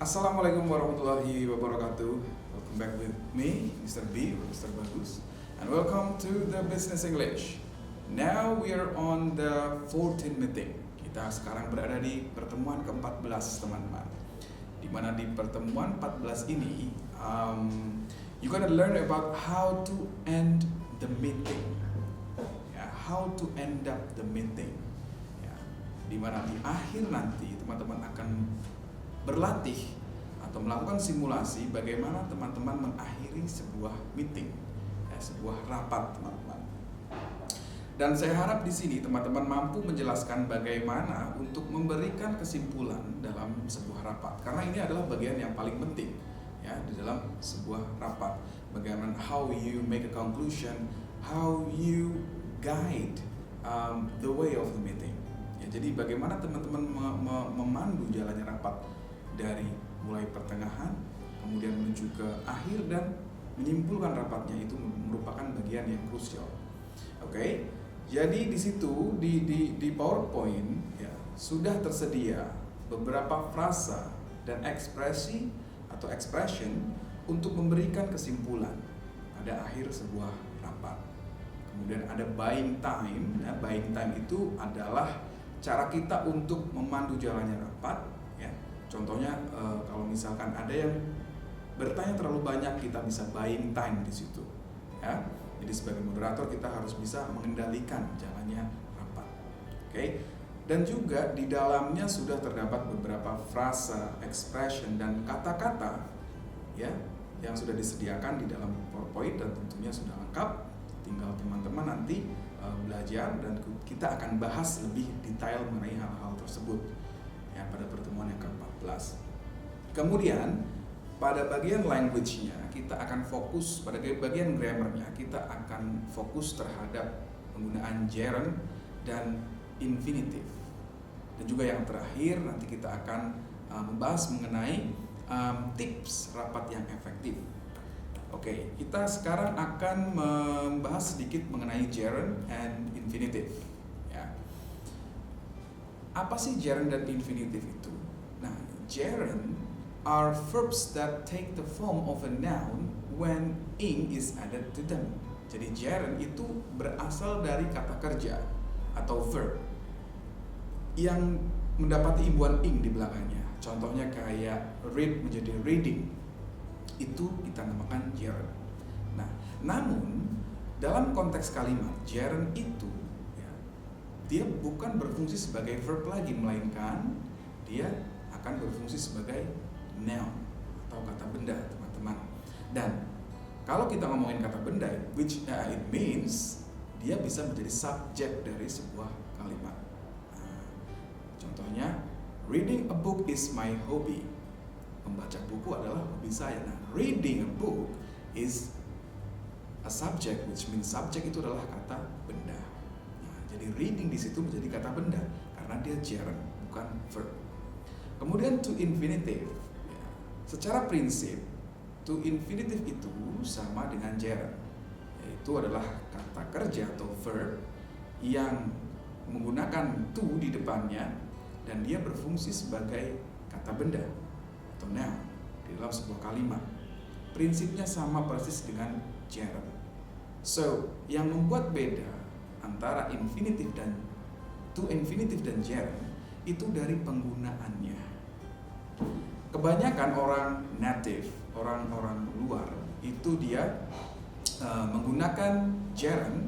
Assalamualaikum warahmatullahi wabarakatuh. Welcome back with me, Mr. B or Mr. Bagus, and welcome to the Business English. Now we are on the 14th meeting. Kita sekarang berada di pertemuan ke-14, teman-teman. Di mana di pertemuan 14 ini, you gonna learn about how to end the meeting. Ya, how to end up the meeting. Ya, di mana di akhir nanti teman-teman akan berlatih atau melakukan simulasi bagaimana teman-teman mengakhiri sebuah meeting, ya, sebuah rapat, teman-teman. Dan saya harap di sini teman-teman mampu menjelaskan bagaimana untuk memberikan kesimpulan dalam sebuah rapat, karena ini adalah bagian yang paling penting, ya, di dalam sebuah rapat. Bagaimana how you make a conclusion, how you guide the way of the meeting. Ya, jadi bagaimana teman-teman memandu jalannya rapat dari mulai pertengahan, kemudian menuju ke akhir dan menyimpulkan rapatnya, itu merupakan bagian yang krusial. Oke, jadi di situ di PowerPoint ya sudah tersedia beberapa frasa dan ekspresi atau expression untuk memberikan kesimpulan pada akhir sebuah rapat. Kemudian ada buying time. Ya, buying time itu adalah cara kita untuk memandu jalannya rapat. Contohnya kalau misalkan ada yang bertanya terlalu banyak, kita bisa buying time di situ. Ya. Jadi sebagai moderator kita harus bisa mengendalikan jalannya rapat. Oke. Dan juga di dalamnya sudah terdapat beberapa frasa, expression dan kata-kata ya yang sudah disediakan di dalam PowerPoint dan tentunya sudah lengkap. Tinggal teman-teman nanti belajar dan kita akan bahas lebih detail mengenai hal-hal tersebut ya pada pertemuan yang ke-14. Kemudian pada bagian language-nya kita akan fokus, pada bagian grammar-nya kita akan fokus terhadap penggunaan gerund dan infinitive. Dan juga yang terakhir nanti kita akan membahas mengenai tips rapat yang efektif. Oke, kita sekarang akan membahas sedikit mengenai gerund and infinitive. Apa sih gerund dan infinitive itu? Nah, gerund are verbs that take the form of a noun when ing is added to them. Jadi gerund itu berasal dari kata kerja atau verb yang mendapati imbuhan ing di belakangnya. Contohnya kayak read menjadi reading. Itu kita namakan gerund. Nah, namun dalam konteks kalimat gerund itu dia bukan berfungsi sebagai verb lagi, melainkan dia akan berfungsi sebagai noun atau kata benda, teman-teman. Dan kalau kita ngomongin kata benda, which it means dia bisa menjadi subjek dari sebuah kalimat. Contohnya, reading a book is my hobby. Membaca buku adalah hobi saya. Nah, reading a book is a subject, which means subjek itu adalah kata benda. Jadi reading di situ menjadi kata benda karena dia gerund, bukan verb. Kemudian to infinitive. Ya. Secara prinsip to infinitive itu sama dengan gerund, yaitu adalah kata kerja atau verb yang menggunakan to di depannya dan dia berfungsi sebagai kata benda atau noun di dalam sebuah kalimat. Prinsipnya sama persis dengan gerund. So, yang membuat beda antara infinitive dan to infinitive dan gerund itu dari penggunaannya. Kebanyakan orang native, orang-orang luar itu dia menggunakan gerund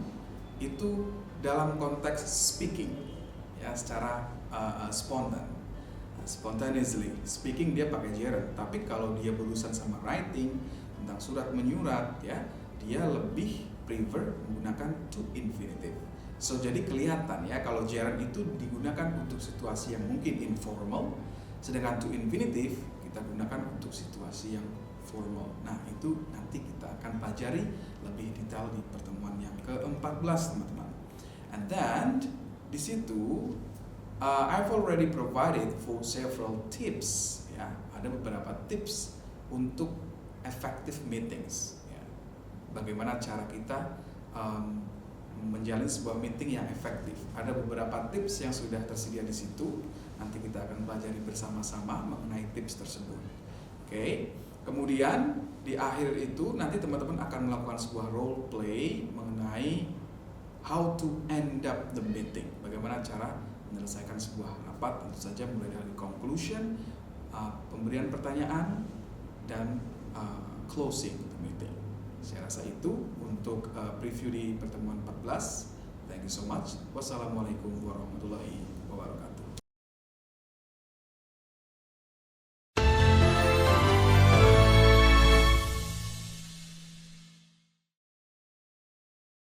itu dalam konteks speaking, ya, secara spontan, spontaneously speaking dia pakai gerund. Tapi kalau dia berurusan sama writing tentang surat menyurat, ya, dia lebih prefer menggunakan to infinitive. So jadi kelihatan ya kalau gerund itu digunakan untuk situasi yang mungkin informal, sedangkan to infinitive kita gunakan untuk situasi yang formal. Nah, itu nanti kita akan pelajari lebih detail di pertemuan yang ke-14, teman-teman. And then di situ I've already provided for several tips, ya. Ada beberapa tips untuk effective meetings. Bagaimana cara kita menjalin sebuah meeting yang efektif. Ada beberapa tips yang sudah tersedia di situ. Nanti kita akan pelajari bersama-sama mengenai tips tersebut. Oke. Kemudian di akhir itu nanti teman-teman akan melakukan sebuah role play mengenai how to end up the meeting. Bagaimana cara menyelesaikan sebuah rapat, tentu saja mulai dari conclusion, pemberian pertanyaan, dan closing the meeting. Saya rasa itu untuk preview di pertemuan 14. Thank you so much. Wassalamualaikum warahmatullahi wabarakatuh.